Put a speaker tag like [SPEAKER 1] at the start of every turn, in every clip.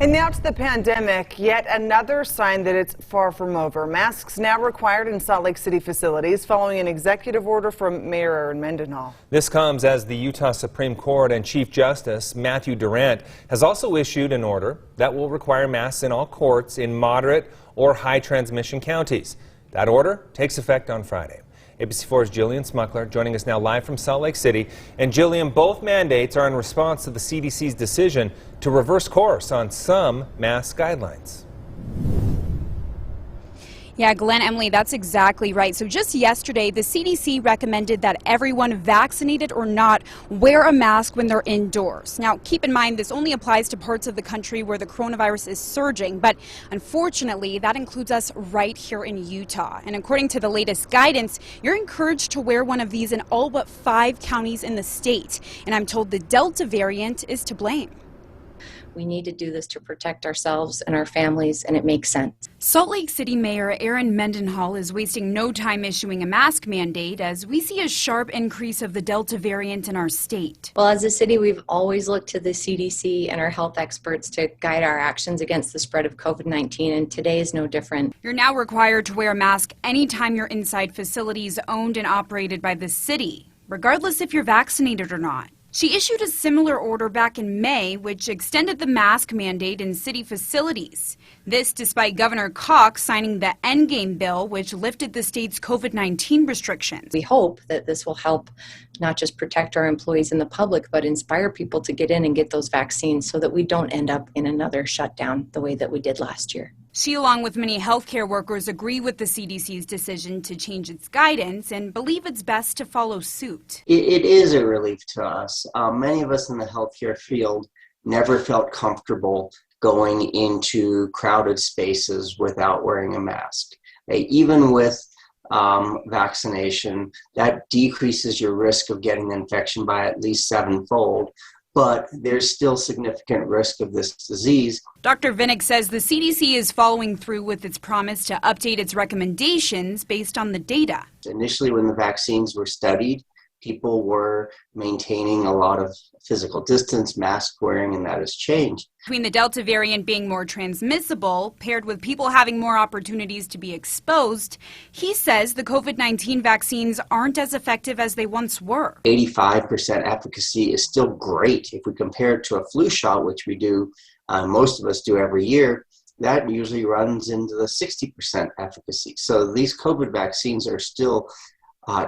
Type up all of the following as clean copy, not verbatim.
[SPEAKER 1] And now to the pandemic, yet another sign that it's far from over. Masks now required in Salt Lake City facilities following an executive order from Mayor Aaron Mendenhall.
[SPEAKER 2] This comes as the Utah Supreme Court and Chief Justice Matthew Durant has also issued an order that will require masks in all courts in moderate or high transmission counties. That order takes effect on Friday. ABC4's Jillian Smuckler joining us now live from Salt Lake City. And Jillian, both mandates are in response to the CDC's decision to reverse course on some mask guidelines.
[SPEAKER 3] Yeah, Glenn, Emily, that's exactly right. So just yesterday, the CDC recommended that everyone, vaccinated or not, wear a mask when they're indoors. Now, keep in mind, this only applies to parts of the country where the coronavirus is surging. But unfortunately, that includes us right here in Utah. And according to the latest guidance, you're encouraged to wear one of these in all but 5 counties in the state. And I'm told the Delta variant is to blame.
[SPEAKER 4] We need to do this to protect ourselves and our families, and it makes sense.
[SPEAKER 3] Salt Lake City Mayor Aaron Mendenhall is wasting no time issuing a mask mandate as we see a sharp increase of the Delta variant in our state.
[SPEAKER 4] Well, as a city, we've always looked to the CDC and our health experts to guide our actions against the spread of COVID-19, and today is no different.
[SPEAKER 3] You're now required to wear a mask anytime you're inside facilities owned and operated by the city, regardless if you're vaccinated or not. She issued a similar order back in May, which extended the mask mandate in city facilities. This despite Governor Cox signing the Endgame bill, which lifted the state's COVID-19 restrictions.
[SPEAKER 4] We hope that this will help not just protect our employees and the public, but inspire people to get in and get those vaccines so that we don't end up in another shutdown the way that we did last year.
[SPEAKER 3] She, along with many healthcare workers, agree with the CDC's decision to change its guidance and believe it's best to follow suit.
[SPEAKER 5] It is a relief to us. Many of us in the healthcare field never felt comfortable going into crowded spaces without wearing a mask. Even with vaccination, that decreases your risk of getting the infection by at least 7-fold. But there's still significant risk of this disease.
[SPEAKER 3] Dr. Vinnick says the CDC is following through with its promise to update its recommendations based on the data.
[SPEAKER 5] Initially, when the vaccines were studied, people were maintaining a lot of physical distance, mask wearing, and that has changed.
[SPEAKER 3] Between the Delta variant being more transmissible, paired with people having more opportunities to be exposed, he says the COVID-19 vaccines aren't as effective as they once were.
[SPEAKER 5] 85% efficacy is still great. If we compare it to a flu shot, which we do, most of us do every year, that usually runs into the 60% efficacy. So these COVID vaccines are still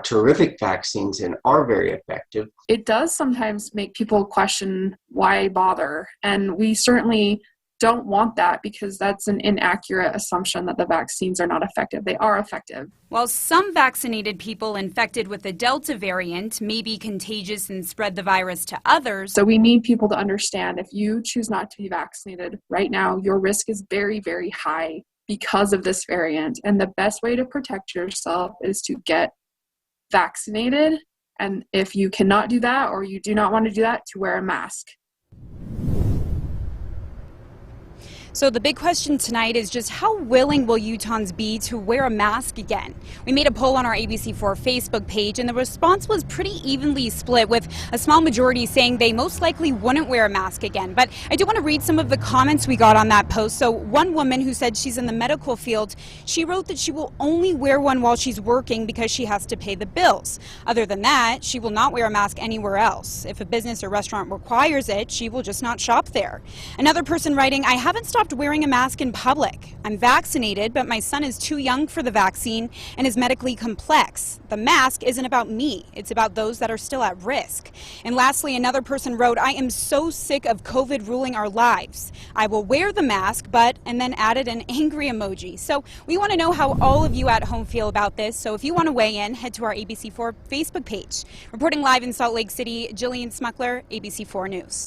[SPEAKER 5] terrific vaccines and are very effective.
[SPEAKER 6] It does sometimes make people question why bother, and we certainly don't want that because that's an inaccurate assumption that the vaccines are not effective. They are effective.
[SPEAKER 3] While some vaccinated people infected with the Delta variant may be contagious and spread the virus to others.
[SPEAKER 6] So we need people to understand if you choose not to be vaccinated right now, your risk is very, very high because of this variant. And the best way to protect yourself is to get vaccinated, and if you cannot do that or you do not want to do that, to wear a mask.
[SPEAKER 3] So the big question tonight is just how willing will Utahns be to wear a mask again? We made a poll on our ABC4 Facebook page, and the response was pretty evenly split, with a small majority saying they most likely wouldn't wear a mask again. But I do want to read some of the comments we got on that post. So one woman who said she's in the medical field, she wrote that she will only wear one while she's working because she has to pay the bills. Other than that, she will not wear a mask anywhere else. If a business or restaurant requires it, she will just not shop there. Another person writing, I haven't stopped wearing a mask in public. I'm vaccinated, but my son is too young for the vaccine and is medically complex. The mask isn't about me. It's about those that are still at risk. And lastly, another person wrote, I am so sick of COVID ruling our lives. I will wear the mask, and then added an angry emoji. So we want to know how all of you at home feel about this. So if you want to weigh in, head to our ABC4 Facebook page. Reporting live in Salt Lake City, Jillian Smuckler, ABC4 News.